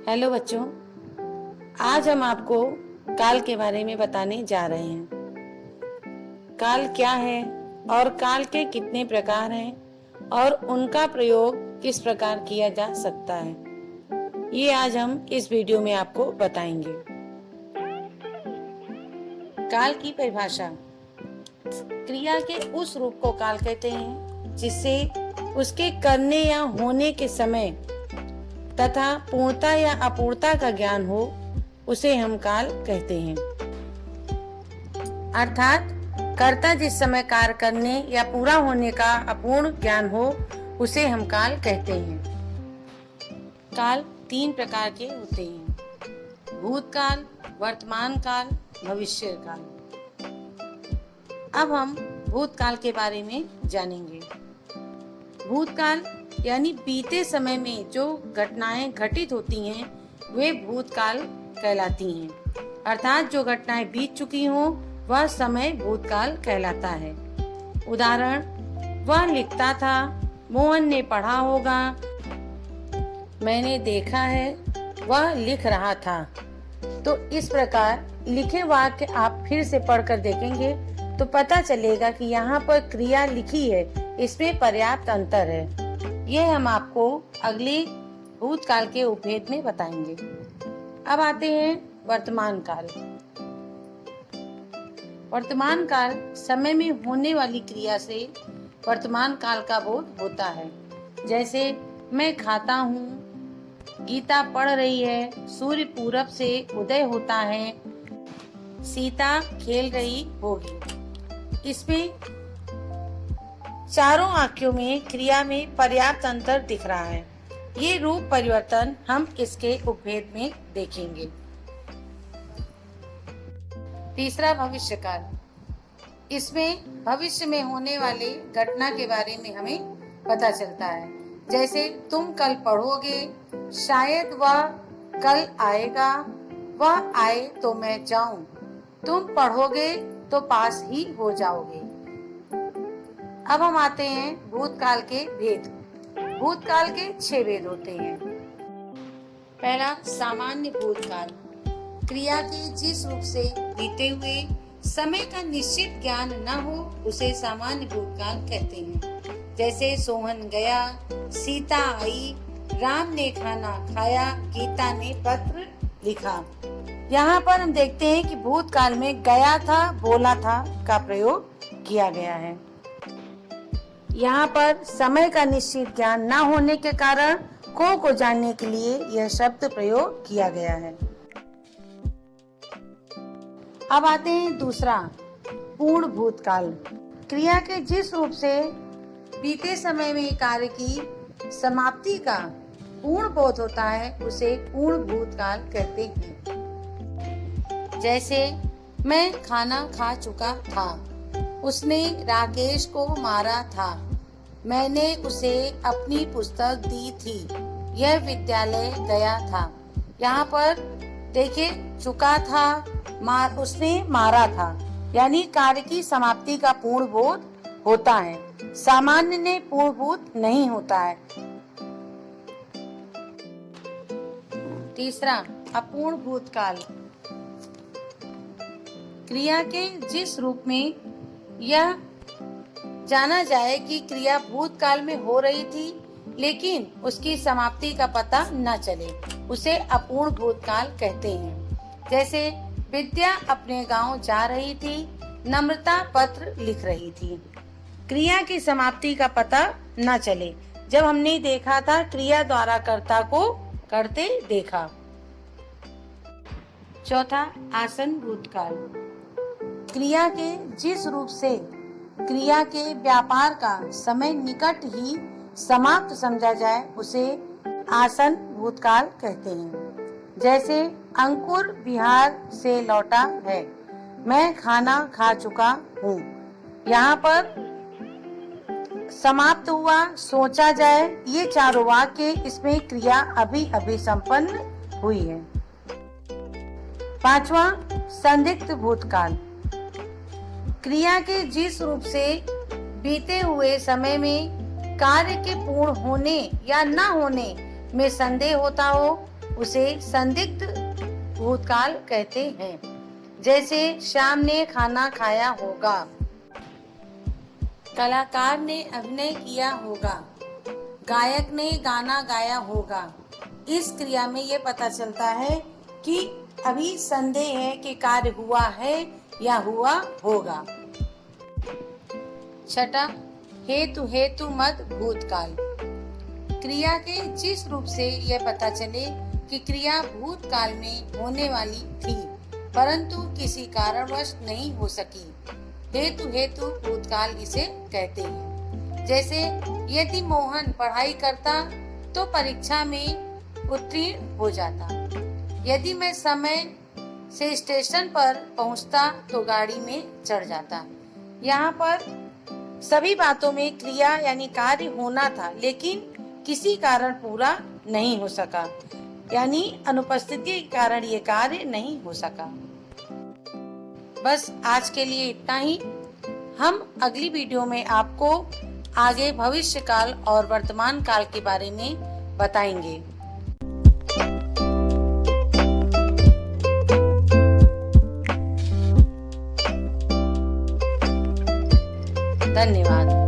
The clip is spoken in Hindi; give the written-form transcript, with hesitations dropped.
हेलो बच्चों, आज हम आपको काल के बारे में बताने जा रहे हैं। काल क्या है और काल के कितने प्रकार हैं और उनका प्रयोग किस प्रकार किया जा सकता है, ये आज हम इस वीडियो में आपको बताएंगे। काल की परिभाषा। क्रिया के उस रूप को काल कहते हैं जिससे उसके करने या होने के समय तथा पूर्णता या अपूर्णता का ज्ञान हो, उसे हम काल कहते हैं। अर्थात कर्ता जिस समय कार्य करने या पूरा होने का अपूर्ण ज्ञान हो, उसे हम काल कहते हैं। काल 3 प्रकार के होते हैं: भूतकाल, वर्तमान काल, भविष्य काल। अब हम भूतकाल के बारे में जानेंगे। भूतकाल यानी बीते समय में जो घटनाएं घटित होती हैं, वे भूतकाल कहलाती हैं। अर्थात जो घटनाएं बीत चुकी हों, वह समय भूतकाल कहलाता है। उदाहरण: वह लिखता था, मोहन ने पढ़ा होगा, मैंने देखा है, वह लिख रहा था। तो इस प्रकार लिखे वाक्य आप फिर से पढ़कर देखेंगे तो पता चलेगा कि यहाँ पर क्रिया लिखी है, इसमें पर्याप्त अंतर है। यह हम आपको अगले भूतकाल के उपभेद में बताएंगे। अब आते हैं वर्तमान काल। वर्तमान काल समय में होने वाली क्रिया से वर्तमान काल का बोध होता है। जैसे मैं खाता हूँ, गीता पढ़ रही है, सूर्य पूरब से उदय होता है, सीता खेल रही होगी। इसमें चारों वाक्यों में क्रिया में पर्याप्त अंतर दिख रहा है। ये रूप परिवर्तन हम इसके उपभेद में देखेंगे। तीसरा, भविष्य काल। इसमें भविष्य में होने वाले घटना के बारे में हमें पता चलता है। जैसे तुम कल पढ़ोगे, शायद वह कल आएगा, वह आए तो मैं जाऊं, तुम पढ़ोगे तो पास ही हो जाओगे। अब हम आते हैं भूतकाल के भेद। भूतकाल के 6 भेद होते हैं। पहला, सामान्य भूतकाल। क्रिया के जिस रूप से बीते हुए समय का निश्चित ज्ञान न हो, उसे सामान्य भूतकाल कहते हैं। जैसे सोहन गया, सीता आई, राम ने खाना खाया, गीता ने पत्र लिखा। यहाँ पर हम देखते हैं कि भूतकाल में गया था, बोला था का प्रयोग किया गया है। यहाँ पर समय का निश्चित ज्ञान न होने के कारण को जानने के लिए यह शब्द प्रयोग किया गया है। अब आते हैं दूसरा, पूर्ण भूतकाल। क्रिया के जिस रूप से बीते समय में कार्य की समाप्ति का पूर्ण बोध होता है, उसे पूर्ण भूतकाल कहते हैं। जैसे मैं खाना खा चुका था, उसने राकेश को मारा था, मैंने उसे अपनी पुस्तक दी थी, यह विद्यालय गया था। यहाँ पर देखिए, चुका था, उसने मारा था, यानी कार्य की समाप्ति का पूर्ण बोध होता है। सामान्य ने पूर्ण बोध नहीं होता है। तीसरा, अपूर्ण भूतकाल। क्रिया के जिस रूप में यह जाना जाए कि क्रिया भूतकाल में हो रही थी, लेकिन उसकी समाप्ति का पता न चले, उसे अपूर्ण भूतकाल कहते हैं। जैसे विद्या अपने गांव जा रही थी, नम्रता पत्र लिख रही थी। क्रिया की समाप्ति का पता न चले, जब हमने देखा था क्रिया द्वारा कर्ता को करते देखा। चौथा, आसन भूतकाल। क्रिया के जिस रूप से क्रिया के व्यापार का समय निकट ही समाप्त समझा जाए, उसे आसन भूतकाल कहते हैं। जैसे अंकुर बिहार से लौटा है, मैं खाना खा चुका हूँ। यहाँ पर समाप्त हुआ, सोचा जाए, ये चारों वाक्य, इसमें क्रिया अभी अभी संपन्न हुई है। पांचवा, संदिग्ध भूतकाल। क्रिया के जिस रूप से बीते हुए समय में कार्य के पूर्ण होने या न होने में संदेह होता हो, उसे संदिग्ध भूतकाल कहते हैं। जैसे श्याम ने खाना खाया होगा, कलाकार ने अभिनय किया होगा, गायक ने गाना गाया होगा। इस क्रिया में ये पता चलता है कि अभी संदेह है कि कार्य हुआ है या हुआ होगा। छठा, हेतु हेतु मत भूतकाल। क्रिया के जिस रूप से यह पता चले कि क्रिया भूतकाल में होने वाली थी परंतु किसी कारणवश नहीं हो सकी, हेतु हेतु भूतकाल इसे कहते हैं। जैसे यदि मोहन पढ़ाई करता तो परीक्षा में उत्तीर्ण हो जाता, यदि मैं समय से स्टेशन पर पहुंचता तो गाड़ी में चढ़ जाता। यहाँ पर सभी बातों में क्रिया यानी कार्य होना था लेकिन किसी कारण पूरा नहीं हो सका, यानी अनुपस्थिति के कारण ये कार्य नहीं हो सका। बस आज के लिए इतना ही। हम अगली वीडियो में आपको आगे भविष्य काल और वर्तमान काल के बारे में बताएंगे। धन्यवाद।